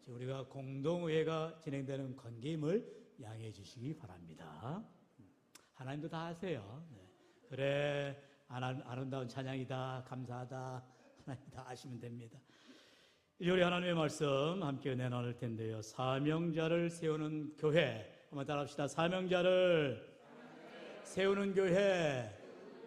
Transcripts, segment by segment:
우리가 공동의회가 진행되는 관계임을 양해해 주시기 바랍니다. 하나님도 다 아세요. 네. 그래, 아름다운 찬양이다, 감사하다, 하나님 다 아시면 됩니다. 이제 우리 하나님의 말씀 함께 은혜 나눌 텐데요. 사명자를 세우는 교회, 한번 따라합시다. 사명자를 세우는 교회.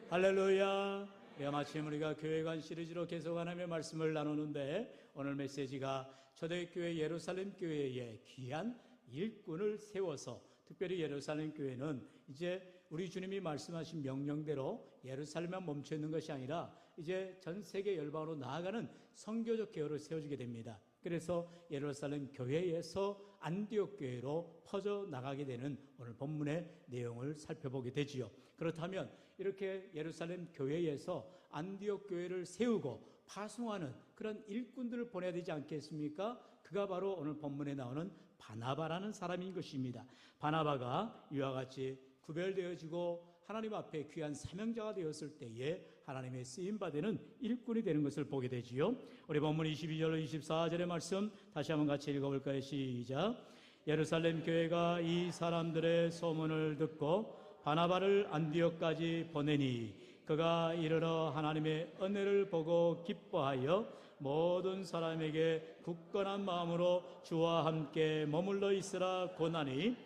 할렐루야. 마침 우리가 교회관 시리즈로 계속 하나님의 말씀을 나누는데, 오늘 메시지가 초대교회 예루살렘 교회의 귀한 일꾼을 세워서, 특별히 예루살렘 교회는 이제 우리 주님이 말씀하신 명령대로 예루살렘만 멈춰 있는 것이 아니라 이제 전 세계 열방으로 나아가는 선교적 교회로 세워지게 됩니다. 그래서 예루살렘 교회에서 안디옥 교회로 퍼져나가게 되는 오늘 본문의 내용을 살펴보게 되지요. 그렇다면 이렇게 예루살렘 교회에서 안디옥 교회를 세우고 파송하는 그런 일꾼들을 보내야 되지 않겠습니까? 그가 바로 오늘 본문에 나오는 바나바라는 사람인 것입니다. 바나바가 이와 같이 구별되어지고 하나님 앞에 귀한 사명자가 되었을 때에 하나님의 쓰임받는 일꾼이 되는 것을 보게 되지요. 우리 본문 22절 24절의 말씀 다시 한번 같이 읽어볼까요? 시작. 예루살렘 교회가 이 사람들의 소문을 듣고 바나바를 안디옥까지 보내니 그가 이르러 하나님의 은혜를 보고 기뻐하여 모든 사람에게 굳건한 마음으로 주와 함께 머물러 있으라 고나니,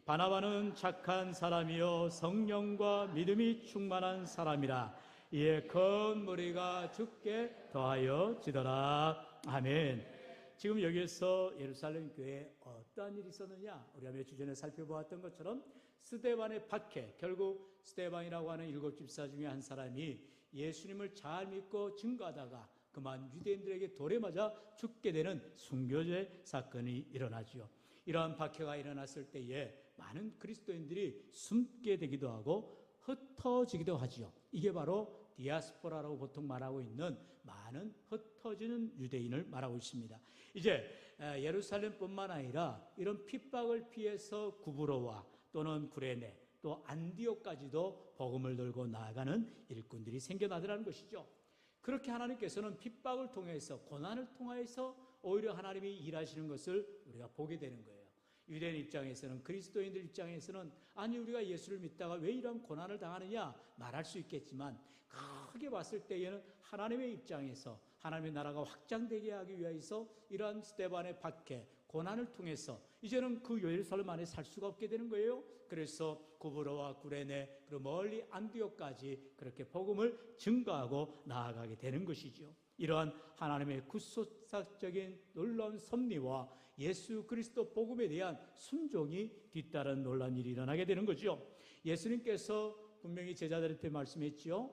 바나바는 착한 사람이요 성령과 믿음이 충만한 사람이라. 이에 큰 무리가 죽게 더하여 지더라. 아멘. 지금 여기에서 예루살렘 교회에 어떠한 일이 있었느냐? 우리가 며칠 전에 살펴보았던 것처럼 스데반의 박해, 결국 스데반이라고 하는 7집사 중에 한 사람이 예수님을 잘 믿고 증거하다가 그만 유대인들에게 돌에 맞아 죽게 되는 순교죄 사건이 일어나지요. 이러한 박해가 일어났을 때에 많은 그리스도인들이 숨게 되기도 하고 흩어지기도 하지요. 이게 바로 디아스포라라고 보통 말하고 있는 많은 흩어지는 유대인을 말하고 있습니다. 이제 예루살렘뿐만 아니라 이런 핍박을 피해서 구브로와 또는 구레네 또 안디옥까지도 복음을 들고 나아가는 일꾼들이 생겨나더라는 것이죠. 그렇게 하나님께서는 핍박을 통해서, 고난을 통해서 오히려 하나님이 일하시는 것을 우리가 보게 되는 거예요. 유대인 입장에서는, 그리스도인들 입장에서는 아니 우리가 예수를 믿다가 왜 이런 고난을 당하느냐 말할 수 있겠지만, 크게 봤을 때에는 하나님의 입장에서 하나님의 나라가 확장되게 하기 위해서 이러한 스데반의 박해, 고난을 통해서 이제는 그 예루살렘 안에 살 수가 없게 되는 거예요. 그래서 구브로와 구레네 그리고 멀리 안디옥까지 그렇게 복음을 증거하고 나아가게 되는 것이죠. 이러한 하나님의 구속사적인 놀라운 섭리와 예수 그리스도 복음에 대한 순종이 뒤따른 놀라운 일이 일어나게 되는 거죠. 예수님께서 분명히 제자들한테 말씀했지요.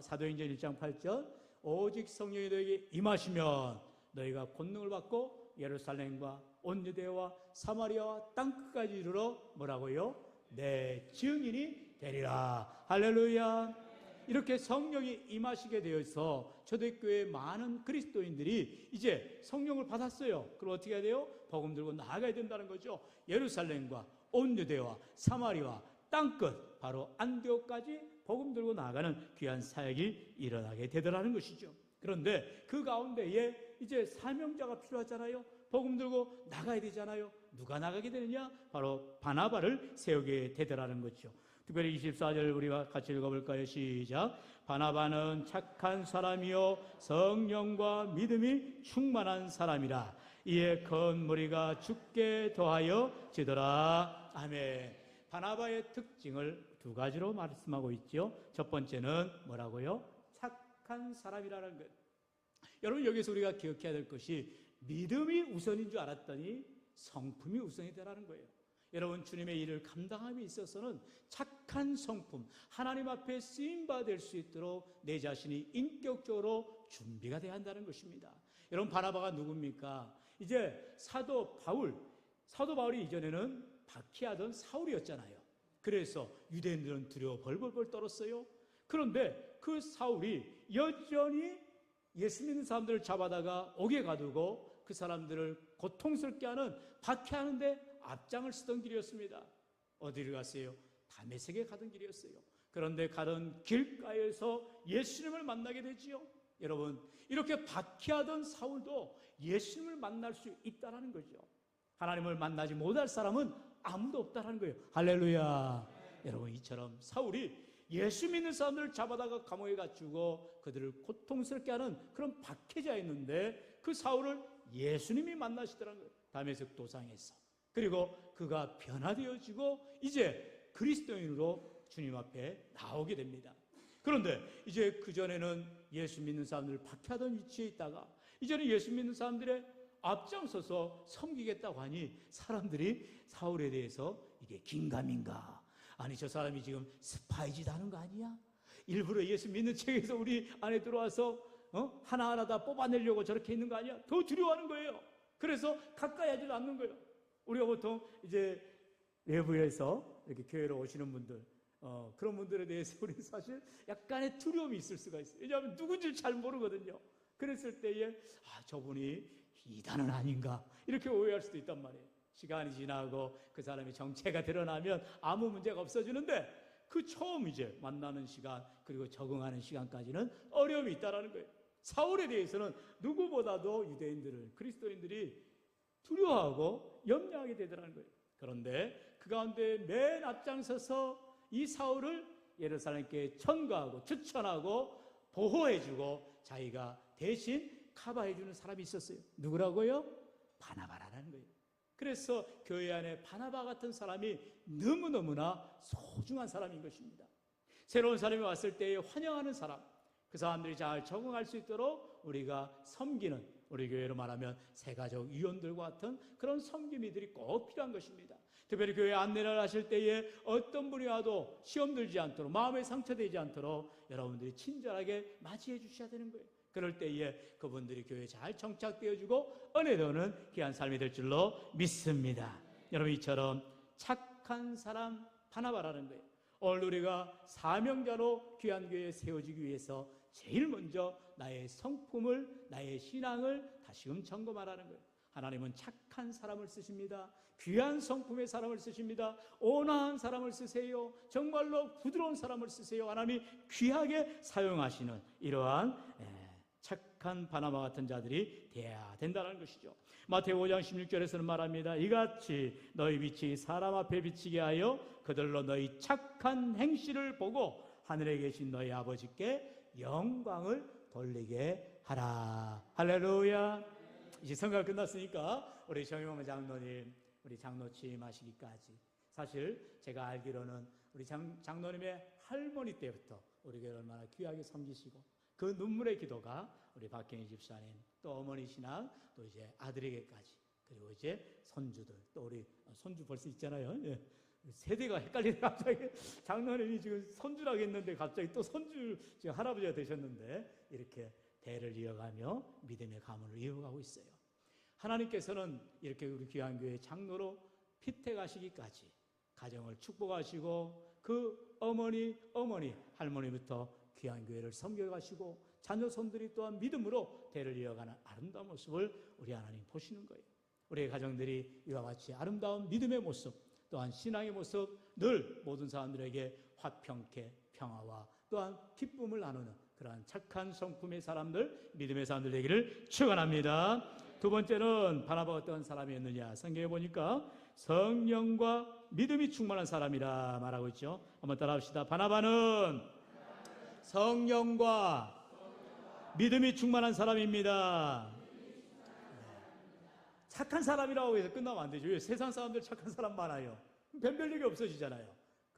사도행전 1장 8절, 오직 성령이 너에게 임하시면 너희가 권능을 받고 예루살렘과 온 유대와 사마리아와 땅끝까지 이르러 뭐라고요? 내 증인이 되리라. 할렐루야. 이렇게 성령이 임하시게 되어서 초대교회의 많은 그리스도인들이 이제 성령을 받았어요. 그럼 어떻게 해야 돼요? 복음 들고 나아가야 된다는 거죠. 예루살렘과 온 유대와 사마리아와 땅끝, 바로 안디옥까지 복음 들고 나아가는 귀한 사역이 일어나게 되더라는 것이죠. 그런데 그 가운데에 이제 사명자가 필요하잖아요. 복음 들고 나가야 되잖아요. 누가 나가게 되느냐? 바로 바나바를 세우게 되더라는 거죠. 특별히 24절 우리가 같이 읽어볼까요? 시작. 바나바는 착한 사람이요 성령과 믿음이 충만한 사람이라. 이에 큰 무리가 죽게 더하여 지더라. 아멘. 바나바의 특징을 두 가지로 말씀하고 있죠. 첫 번째는 뭐라고요? 착한 사람이라는 것. 여러분, 여기서 우리가 기억해야 될 것이 믿음이 우선인 줄 알았더니 성품이 우선이 되라는 거예요. 여러분, 주님의 일을 감당함에 있어서는 착한 성품, 하나님 앞에 쓰임받을 수 있도록 내 자신이 인격적으로 준비가 돼야 한다는 것입니다. 여러분, 바나바가 누굽니까? 이제 사도 바울이 이전에는 박해하던 사울이었잖아요. 그래서 유대인들은 두려워 벌벌벌 떨었어요. 그런데 그 사울이 여전히 예수 믿는 사람들을 잡아다가 옥에 가두고 그 사람들을 고통스럽게 하는, 박해하는데 앞장을 쓰던 길이었습니다. 어디를 갔어요? 다메섹에 가던 길이었어요. 그런데 가던 길가에서 예수님을 만나게 되지요. 여러분, 이렇게 박해하던 사울도 예수님을 만날 수 있다는 거죠. 하나님을 만나지 못할 사람은 아무도 없다는 거예요. 할렐루야. 여러분, 이처럼 사울이 예수 믿는 사람들을 잡아다가 감옥에 갇히고 그들을 고통스럽게 하는 그런 박해자였는데, 그 사울을 예수님이 만나시더라는 거예요. 다메섹 도상에서. 그리고 그가 변화되어지고 이제 그리스도인으로 주님 앞에 나오게 됩니다. 그런데 이제 그전에는 예수 믿는 사람들을 박해하던 위치에 있다가 이제는 예수 믿는 사람들의 앞장서서 섬기겠다고 하니 사람들이 사울에 대해서 이게 긴가민가, 아니 저 사람이 지금 스파이짓 하는 거 아니야? 일부러 예수 믿는 척해서 우리 안에 들어와서 하나하나 다 뽑아내려고 저렇게 있는 거 아니야? 더 두려워하는 거예요. 그래서 가까이 하지 않는 거예요. 우리가 보통 이제 외부에서 이렇게 교회로 오시는 분들, 그런 분들에 대해서 우리는 사실 약간의 두려움이 있을 수가 있어요. 왜냐하면 누군지 잘 모르거든요. 그랬을 때에 저분이 이단은 아닌가 이렇게 오해할 수도 있단 말이에요. 시간이 지나고 그 사람의 정체가 드러나면 아무 문제가 없어지는데, 그 처음 이제 만나는 시간 그리고 적응하는 시간까지는 어려움이 있다는 거예요. 사울에 대해서는 누구보다도 유대인들을, 그리스도인들이 두려워하고 염려하게 되더라는 거예요. 그런데 그 가운데 맨 앞장서서 이 사울을 예루살렘께 천거하고 추천하고 보호해주고 자기가 대신 커버해주는 사람이 있었어요. 누구라고요? 바나바라는 거예요. 그래서 교회 안에 바나바 같은 사람이 너무너무나 소중한 사람인 것입니다. 새로운 사람이 왔을 때에 환영하는 사람, 그 사람들이 잘 적응할 수 있도록 우리가 섬기는, 우리 교회로 말하면 새가족 위원들과 같은 그런 섬김이들이 꼭 필요한 것입니다. 특별히 교회 안내를 하실 때에 어떤 분이 와도 시험 들지 않도록, 마음에 상처되지 않도록 여러분들이 친절하게 맞이해 주셔야 되는 거예요. 그럴 때에 그분들이 교회에 잘 정착되어지고 은혜도는 귀한 삶이 될 줄로 믿습니다. 여러분, 이처럼 착한 사람 바나바라는 거예요. 오늘 우리가 사명자로 귀한 교회에 세워지기 위해서 제일 먼저 나의 성품을, 나의 신앙을 다시금 점검하라는 거예요. 하나님은 착한 사람을 쓰십니다. 귀한 성품의 사람을 쓰십니다. 온화한 사람을 쓰세요. 정말로 부드러운 사람을 쓰세요. 하나님이 귀하게 사용하시는 이러한 착한 바나바 같은 자들이 되어야 된다는 것이죠. 마태복음 5장 16절에서는 말합니다. 이같이 너희 빛이 사람 앞에 비치게 하여 그들로 너희 착한 행실을 보고 하늘에 계신 너희 아버지께 영광을 돌리게 하라. 할렐루야. 이제 성가가 끝났으니까 우리 정영호 장로님, 우리 장로 취임하시기까지, 사실 제가 알기로는 우리 장로님의 할머니 때부터 우리 교회를 얼마나 귀하게 섬기시고 그 눈물의 기도가 우리 박경희 집사님, 또 어머니 신앙, 또 이제 아들에게까지, 그리고 이제 손주들, 또 우리 손주 벌써 있잖아요. 예. 세대가 헷갈리네. 갑자기 장로님이 지금 손주라고 했는데 갑자기 또 손주, 지금 할아버지가 되셨는데, 이렇게 대를 이어가며 믿음의 가문을 이어가고 있어요. 하나님께서는 이렇게 우리 귀한교회 장로로 피택하시기까지 가정을 축복하시고 그 어머니, 할머니부터 귀한교회를 섬겨가시고 자녀손들이 또한 믿음으로 대를 이어가는 아름다운 모습을 우리 하나님 보시는 거예요. 우리의 가정들이 이와 같이 아름다운 믿음의 모습, 또한 신앙의 모습, 늘 모든 사람들에게 화평케 평화와 또한 기쁨을 나누는 그러한 착한 성품의 사람들, 믿음의 사람들 되기를 축원합니다. 두 번째는 바나바가 어떤 사람이었느냐, 성경에 보니까 성령과 믿음이 충만한 사람이라 말하고 있죠. 한번 따라합시다. 바나바는 성령과 믿음이 충만한 사람입니다. 착한 사람이라고 해서 끝나면 안 되죠. 왜? 세상 사람들 착한 사람 많아요. 변별력이 없어지잖아요.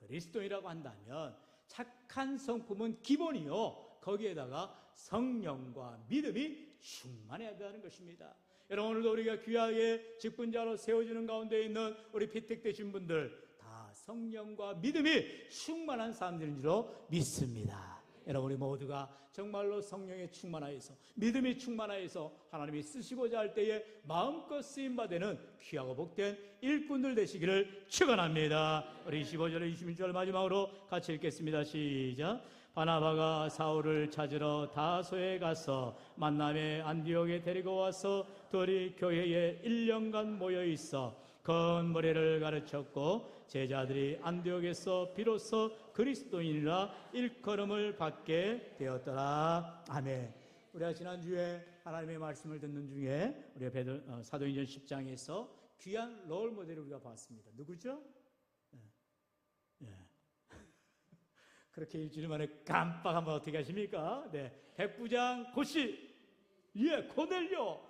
그리스도인이라고 한다면 착한 성품은 기본이요, 거기에다가 성령과 믿음이 충만해야 한다는 것입니다. 여러분, 오늘도 우리가 귀하게 직분자로 세워지는 가운데 있는 우리 피택되신 분들 다 성령과 믿음이 충만한 사람들인 줄로 믿습니다. 여러분, 우리 모두가 정말로 성령에 충만하여서, 믿음이 충만하여서 하나님이 쓰시고자 할 때에 마음껏 쓰임받는 귀하고 복된 일꾼들 되시기를 축원합니다. 우리 25절 26절 마지막으로 같이 읽겠습니다. 시작. 바나바가 사울을 찾으러 다소에 가서 만남의 안디옥에 데리고 와서 둘이 교회에 1년간 모여 있어 건머리를 가르쳤고 제자들이 안디옥에서 비로소 그리스도인이라 일컬음을 받게 되었더라. 아멘. 우리가 지난주에 하나님의 말씀을 듣는 중에 우리가 사도행전 10장에서 귀한 롤 모델을 우리가 봤습니다. 누구죠? 그렇게 일주일 만에 깜빡하면 어떻게 하십니까? 백부장 고씨, 고넬료.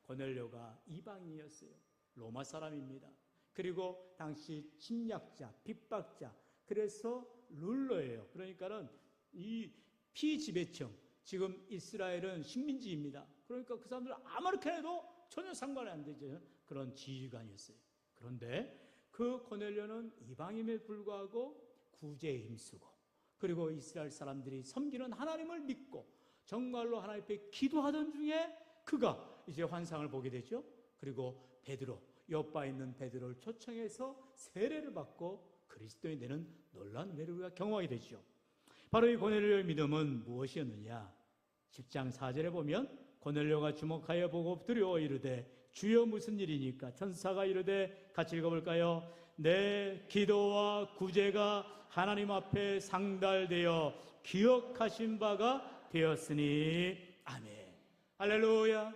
고넬료가 이방인이었어요. 로마 사람입니다. 그리고 당시 침략자, 핍박자, 그래서 룰러예요. 그러니까는 이 피지배층, 지금 이스라엘은 식민지입니다. 그러니까 그 사람들 아무렇게 해도 전혀 상관이 안 되죠. 그런 지휘관이었어요. 그런데 그 고넬료는 이방인에 불구하고 구제에 힘쓰고, 그리고 이스라엘 사람들이 섬기는 하나님을 믿고 정말로 하나님 앞에 기도하던 중에 그가 이제 환상을 보게 되죠. 그리고 베드로, 요바에 있는 베드로를 초청해서 세례를 받고 그리스도인이 되는 놀라운 은혜를 우리가 경험하게 되죠. 바로 이 고넬료의 믿음은 무엇이었느냐? 10장 4절에 보면 고넬료가 주목하여 보고 두려워 이르되 주여 무슨 일이니까? 천사가 이르되 같이 읽어볼까요? 내 기도와 구제가 하나님 앞에 상달되어 기억하신 바가 되었으니 아멘. 할렐루야.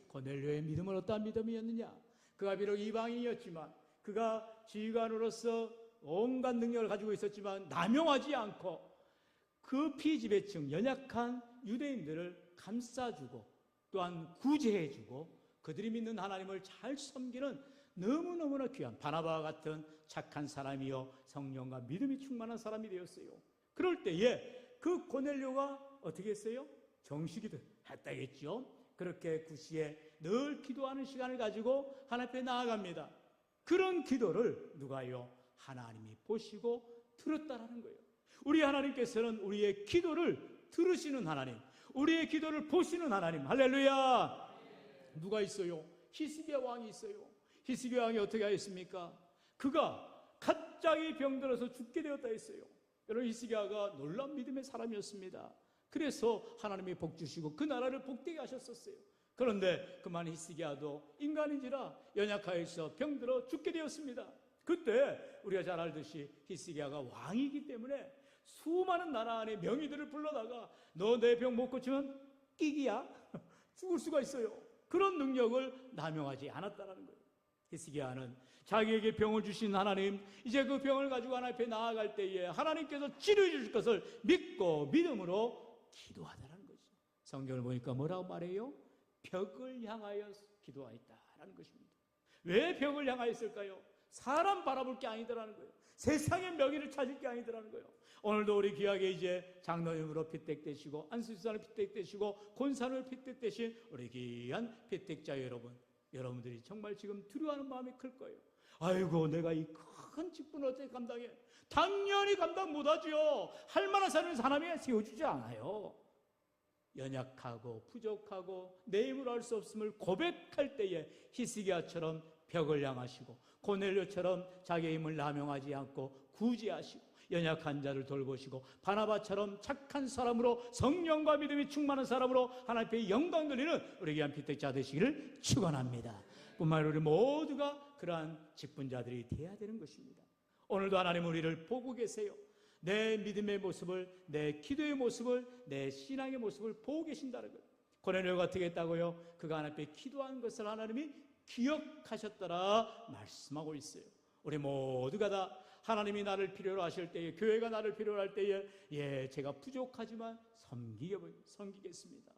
고넬료의 믿음은 어떠한 믿음이었느냐? 그가 비록 이방인이었지만, 그가 지휘관으로서 온갖 능력을 가지고 있었지만 남용하지 않고 그 피지배층 연약한 유대인들을 감싸주고 또한 구제해주고 그들이 믿는 하나님을 잘 섬기는 너무너무나 귀한 바나바와 같은 착한 사람이요 성령과 믿음이 충만한 사람이 되었어요. 그럴 때에 그 고넬료가 어떻게 했어요? 정식이들 했다겠죠. 그렇게 구시에 늘 기도하는 시간을 가지고 하나님 앞에 나아갑니다. 그런 기도를 누가요? 하나님이 보시고 들었다라는 거예요. 우리 하나님께서는 우리의 기도를 들으시는 하나님, 우리의 기도를 보시는 하나님. 할렐루야. 누가 있어요? 히스기야 왕이 있어요. 히스기야 왕이 어떻게 하였습니까? 그가 갑자기 병들어서 죽게 되었다 했어요. 여러분, 히스기야가 놀라운 믿음의 사람이었습니다. 그래서 하나님이 복 주시고 그 나라를 복되게 하셨었어요. 그런데 그만 히스기야도 인간인지라 연약하여서 병들어 죽게 되었습니다. 그때 우리가 잘 알듯이 히스기야가 왕이기 때문에 수많은 나라 안에 명의들을 불러다가 너 내 병 못 고치면 끼기야 죽을 수가 있어요. 그런 능력을 남용하지 않았다는 거예요. 히스기야는 자기에게 병을 주신 하나님, 이제 그 병을 가지고 하나님 앞에 나아갈 때에 하나님께서 치료해 주실 것을 믿고 믿음으로 기도하다는 거죠. 성경을 보니까 뭐라고 말해요? 벽을 향하여 기도하였다라는 것입니다. 왜 벽을 향하였을까요? 사람 바라볼 게 아니더라는 거예요. 세상의 명예를 찾을 게 아니더라는 거예요. 오늘도 우리 귀하게 이제 장로님으로 피택되시고 안수지사로 피택되시고 권사로 피택되신 우리 귀한 피택자 여러분, 여러분들이 정말 지금 두려워하는 마음이 클 거예요. 아이고, 내가 이 큰 직분을 어떻게 감당해? 당연히 감당 못하죠. 할 만한 사람이 세워주지 않아요. 연약하고 부족하고 내 힘으로 할 수 없음을 고백할 때에 히스기야처럼 벽을 향하시고 고넬료처럼 자기의 힘을 남용하지 않고 구제하시고 연약한 자를 돌보시고 바나바처럼 착한 사람으로 성령과 믿음이 충만한 사람으로 하나님 앞에 영광 돌리는 우리 귀한 피택자 되시기를 축원합니다. 뿐만 아니라 우리 모두가 그러한 직분자들이 되어야 되는 것입니다. 오늘도 하나님 우리를 보고 계세요. 내 믿음의 모습을, 내 기도의 모습을, 내 신앙의 모습을 보고 계신다는 거예요. 고넬료가 어떻게 했다고요? 그가 하나님 앞에 기도한 것을 하나님이 기억하셨더라 말씀하고 있어요. 우리 모두가 다 하나님이 나를 필요로 하실 때에, 교회가 나를 필요로 할 때에 제가 부족하지만 섬기겠습니다.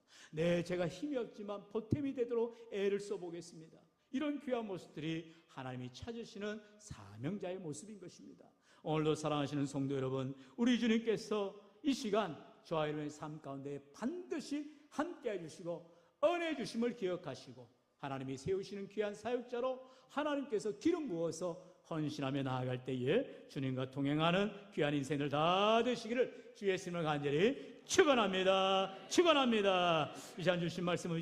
제가 힘이 없지만 보탬이 되도록 애를 써보겠습니다. 이런 귀한 모습들이 하나님이 찾으시는 사명자의 모습인 것입니다. 오늘도 사랑하시는 성도 여러분, 우리 주님께서 이 시간 저와 여러분의 삶 가운데 반드시 함께 해주시고 은혜 주심을 기억하시고 하나님이 세우시는 귀한 사역자로 하나님께서 기름 부어서 헌신하며 나아갈 때에 주님과 동행하는 귀한 인생을 다 되시기를 주의 예수님을 간절히 축원합니다. 이 시간 주신 말씀을